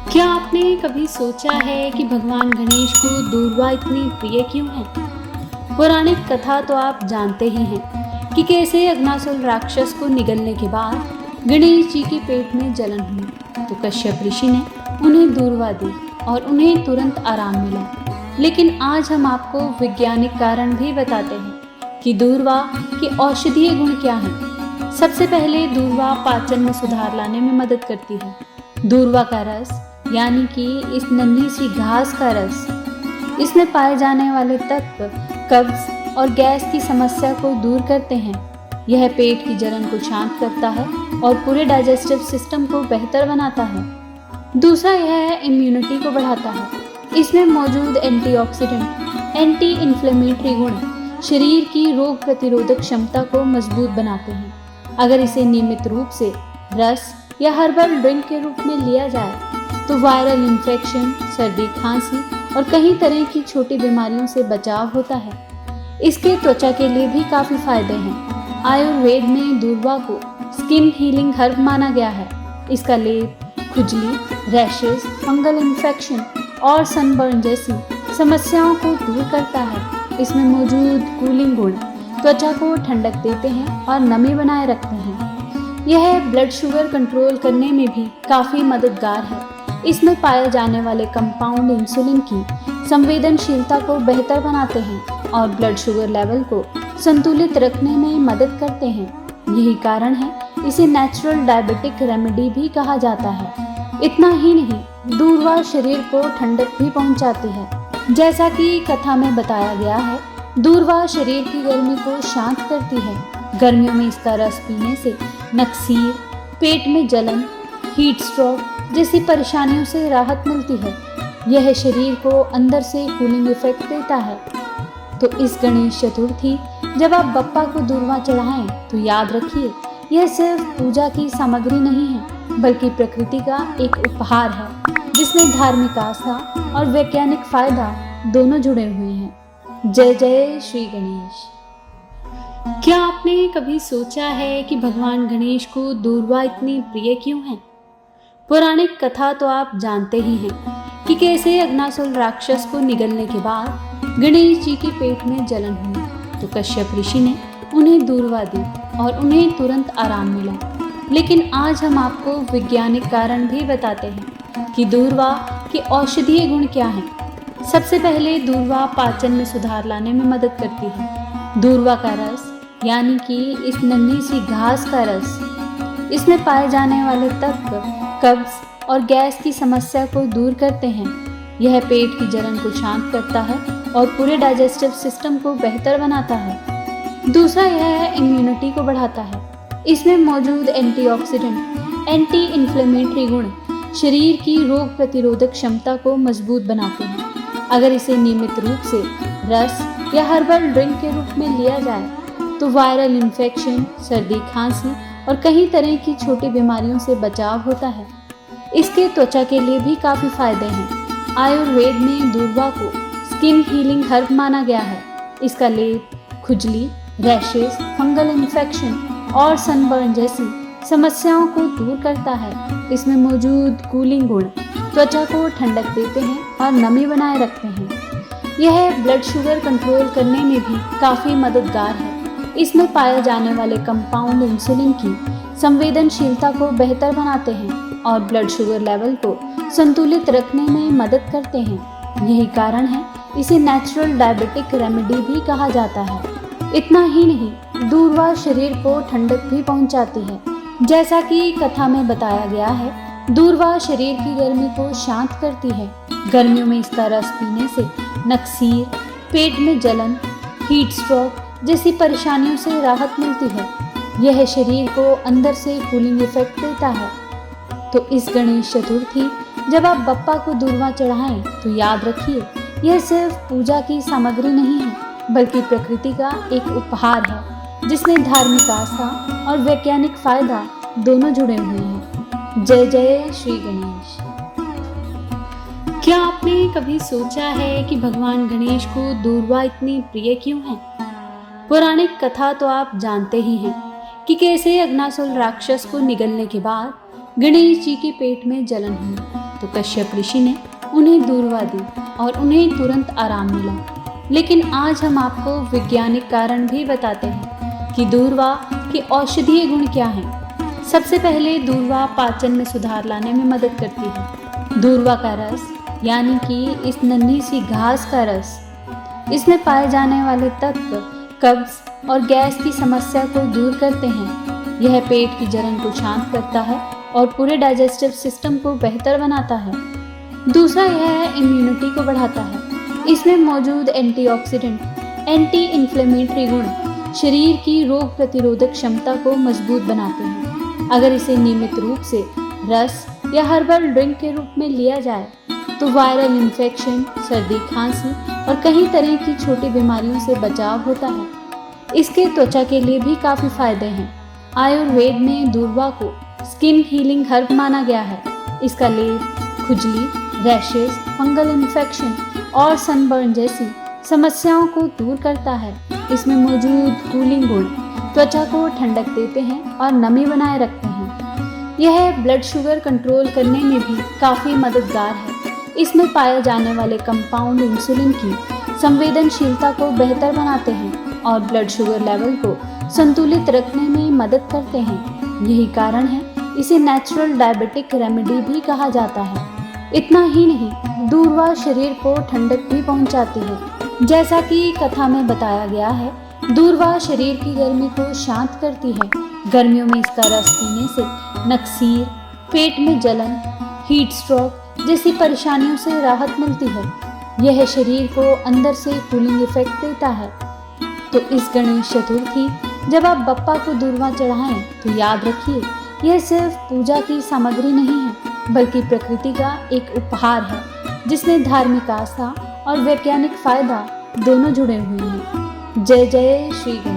क्या आपने कभी सोचा है कि भगवान गणेश को दूर्वा इतनी प्रिय क्यों है? पौराणिक कथा तो आप जानते ही हैं कि कैसे अग्नासुर राक्षस को निगलने के बाद गणेश जी के पेट में जलन हुई तो कश्यप ऋषि ने उन्हें दूर्वा दी और उन्हें तुरंत आराम मिला। लेकिन आज हम आपको वैज्ञानिक कारण भी बताते हैं कि दूर्वा के औषधीय गुण क्या हैं। सबसे पहले दूर्वा पाचन में सुधार लाने में मदद करती है। दूर्वा का रस यानी कि इस नन्ही सी घास का रस, इसमें पाए जाने वाले तत्व कब्ज और गैस की समस्या को दूर करते हैं। यह पेट की जलन को शांत करता है और पूरे डाइजेस्टिव सिस्टम को बेहतर बनाता है। दूसरा यह है इम्यूनिटी को बढ़ाता है। इसमें मौजूद एंटीऑक्सीडेंट, एंटी इन्फ्लेमेटरी गुण शरीर की रोग प्रतिरोधक क्षमता को मजबूत बनाते हैं। अगर इसे नियमित रूप से रस या हर्बल ड्रिंक के रूप में लिया जाए तो वायरल इन्फेक्शन, सर्दी, खांसी और कई तरह की छोटी बीमारियों से बचाव होता है। इसके त्वचा के लिए भी काफ़ी फायदे हैं। आयुर्वेद में दूर्वा को स्किन हीलिंग हर्ब माना गया है। इसका लेप खुजली, रैशेज, फंगल इन्फेक्शन और सनबर्न जैसी समस्याओं को दूर करता है। इसमें मौजूद कूलिंग गुण त्वचा को ठंडक देते हैं और नमी बनाए रखते हैं। यह ब्लड शुगर कंट्रोल करने में भी काफ़ी मददगार है। इसमें पाए जाने वाले कंपाउंड इंसुलिन की संवेदनशीलता को बेहतर बनाते हैं और ब्लड शुगर लेवल को संतुलित रखने में मदद करते हैं। यही कारण है इसे नेचुरल डायबिटिक रेमेडी भी कहा जाता है। इतना ही नहीं, दूर्वा शरीर को ठंडक भी पहुंचाती है। जैसा कि कथा में बताया गया है, दूर्वा शरीर की गर्मी को शांत करती है। गर्मियों में इसका रस पीने से नक्सीर, पेट में जलन, हीट स्ट्रोक जैसी परेशानियों से राहत मिलती है। यह शरीर को अंदर से कूलिंग इफेक्ट देता है। तो इस गणेश चतुर्थी जब आप बप्पा को दूर्वा चढ़ाएं तो याद रखिए, यह सिर्फ पूजा की सामग्री नहीं है बल्कि प्रकृति का एक उपहार है जिसमें धार्मिक आस्था और वैज्ञानिक फायदा दोनों जुड़े हुए हैं। जय जय श्री गणेश। क्या आपने कभी सोचा है कि भगवान गणेश को दूर्वा इतनी प्रिय क्यों है? पौराणिक कथा तो आप जानते ही हैं कि कैसे अग्नासुर राक्षस को निगलने के बाद गणेश जी के पेट में जलन हुई तो कश्यप ऋषि ने उन्हें दूर्वा दी और उन्हें तुरंत आराम मिला। लेकिन आज हम आपको वैज्ञानिक कारण भी बताते हैं कि दूर्वा के औषधीय गुण क्या हैं। सबसे पहले दूर्वा पाचन में सुधार लाने में मदद करती है। दूर्वा का रस यानी कि इस नन्ही सी घास का रस, इसमें पाए जाने वाले तत्व कब्ज और गैस की समस्या को दूर करते हैं। यह पेट की जलन को शांत करता है और पूरे डाइजेस्टिव सिस्टम को बेहतर बनाता है। दूसरा यह है इम्यूनिटी को बढ़ाता है। इसमें मौजूद एंटीऑक्सीडेंट, एंटी इन्फ्लेमेटरी गुण शरीर की रोग प्रतिरोधक क्षमता को मजबूत बनाते हैं। अगर इसे नियमित रूप से रस या हर्बल ड्रिंक के रूप में लिया जाए तो वायरल इन्फेक्शन, सर्दी, खांसी और कई तरह की छोटी बीमारियों से बचाव होता है। इसके त्वचा के लिए भी काफ़ी फायदे हैं। आयुर्वेद में दूर्वा को स्किन हीलिंग हर्ब माना गया है। इसका लेप खुजली, रैशेज, फंगल इन्फेक्शन और सनबर्न जैसी समस्याओं को दूर करता है। इसमें मौजूद कूलिंग गुण त्वचा को ठंडक देते हैं और नमी बनाए रखते हैं। यह ब्लड शुगर कंट्रोल करने में भी काफ़ी मददगार है। इसमें पाए जाने वाले कंपाउंड इंसुलिन की संवेदनशीलता को बेहतर बनाते हैं और ब्लड शुगर लेवल को संतुलित रखने में मदद करते हैं। यही कारण है इसे नेचुरल डायबिटिक रेमेडी भी कहा जाता है। इतना ही नहीं, दूर्वा शरीर को ठंडक भी पहुंचाती है। जैसा कि कथा में बताया गया है, दूर्वा शरीर की गर्मी को शांत करती है। गर्मियों में इसका रस पीने से नक्सीर, पेट में जलन, हीट स्ट्रोक जैसी परेशानियों से राहत मिलती है। यह शरीर को अंदर से कूलिंग इफेक्ट देता है। तो इस गणेश चतुर्थी जब आप बप्पा को दूर्वा चढ़ाएं तो याद रखिए, यह सिर्फ पूजा की सामग्री नहीं है बल्कि प्रकृति का एक उपहार है जिसमें धार्मिक आस्था और वैज्ञानिक फायदा दोनों जुड़े हुए हैं। जय जय श्री गणेश। क्या आपने कभी सोचा है कि भगवान गणेश को दूर्वा इतनी प्रिय क्यों है? पौराणिक कथा तो आप जानते ही हैं कि कैसे अग्नासुर राक्षस को निगलने के बाद गणेश जी के पेट में जलन हुई तो कश्यप ऋषि ने उन्हें दूर्वा दी और उन्हें तुरंत आराम मिला। लेकिन आज हम आपको वैज्ञानिक कारण भी बताते हैं कि दूर्वा के औषधीय गुण क्या हैं। सबसे पहले दूर्वा पाचन में सुधार लाने में मदद करती है। दूर्वा का रस यानी कि इस नन्ही सी घास का रस, इसमें पाए जाने वाले तत्व कब्ज और गैस की समस्या को दूर करते हैं। यह पेट की जलन को शांत करता है और पूरे डाइजेस्टिव सिस्टम को बेहतर बनाता है। दूसरा यह है इम्यूनिटी को बढ़ाता है। इसमें मौजूद एंटीऑक्सीडेंट, एंटी इन्फ्लेमेटरी गुण शरीर की रोग प्रतिरोधक क्षमता को मजबूत बनाते हैं। अगर इसे नियमित रूप से रस या हर्बल ड्रिंक के रूप में लिया जाए तो वायरल इन्फेक्शन, सर्दी, खांसी और कई तरह की छोटी बीमारियों से बचाव होता है। इसके त्वचा के लिए भी काफ़ी फायदे हैं। आयुर्वेद में दूर्वा को स्किन हीलिंग हर्ब माना गया है। इसका लेप खुजली, रैशेज, फंगल इन्फेक्शन और सनबर्न जैसी समस्याओं को दूर करता है। इसमें मौजूद कूलिंग गुण त्वचा को ठंडक देते हैं और नमी बनाए रखते हैं। यह ब्लड शुगर कंट्रोल करने में भी काफ़ी मददगार है। इसमें पाए जाने वाले कंपाउंड इंसुलिन की संवेदनशीलता को बेहतर बनाते हैं और ब्लड शुगर लेवल को संतुलित रखने में मदद करते हैं। यही कारण है इसे नेचुरल डायबिटिक रेमेडी भी कहा जाता है। इतना ही नहीं, दूर्वा शरीर को ठंडक भी पहुंचाती है। जैसा कि कथा में बताया गया है, दूर्वा शरीर की गर्मी को शांत करती है। गर्मियों में इसका रस पीने से नक्सीर, पेट में जलन, हीट स्ट्रोक जैसी परेशानियों से राहत मिलती है। यह शरीर को अंदर से कूलिंग इफेक्ट देता है। तो इस गणेश चतुर्थी जब आप बप्पा को दूर्वा चढ़ाएं तो याद रखिए, यह सिर्फ पूजा की सामग्री नहीं है बल्कि प्रकृति का एक उपहार है जिसमें धार्मिक आस्था और वैज्ञानिक फायदा दोनों जुड़े हुए हैं। जय जय श्री गणेश।